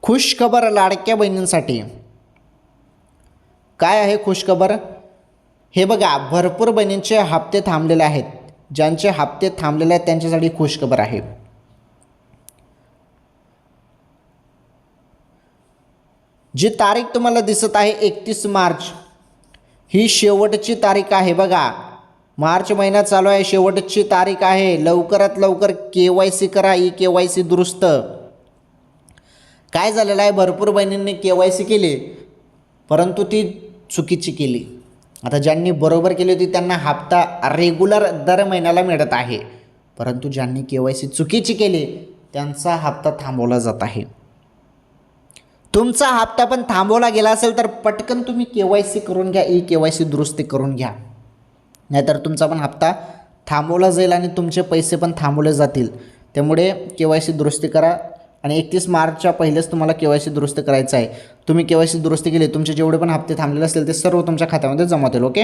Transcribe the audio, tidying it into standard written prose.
खुशखबर लाडक्या बहिणींसाठी. काय आहे खुशखबर? हे बघा, भरपूर बहिणींचे हप्ते थांबलेले आहेत. ज्यांचे हप्ते थांबलेले आहेत त्यांच्यासाठी खुशखबर आहे. जी तारीख तुम्हाला दिसत आहे 31 मार्च, ही शेवटची तारीख आहे. बघा, मार्च महिना चालू आहे, शेवटची तारीख आहे. लवकरात लवकर KYC करा. KYC दुरुस्त. काय झालेलं आहे, भरपूर बहिणींनी KYC केली परंतु ती चुकीची केली. आता ज्यांनी बरोबर केली होती त्यांना हप्ता रेग्युलर दर महिन्याला मिळत आहे, परंतु ज्यांनी KYC चुकीची केली त्यांचा हप्ता थांबवला जात आहे. तुमचा हप्ता पण थांबवला गेला असेल तर पटकन तुम्ही KYC करून घ्या. KYC दुरुस्ती करून घ्या, नाहीतर तुमचा पण हप्ता थांबवला जाईल आणि तुमचे पैसे पण थांबवले जातील. त्यामुळे KYC दुरुस्ती करा आणि 31 मार्चच्या पहिलेच तुम्हाला KYC दुरुस्त करायचं आहे. तुम्ही KYC दुरुस्ती केली, तुमचे जेवढे पण हप्ते थांबलेले असतील ते सर्व तुमच्या खात्यामध्ये जमा होतील. ओके.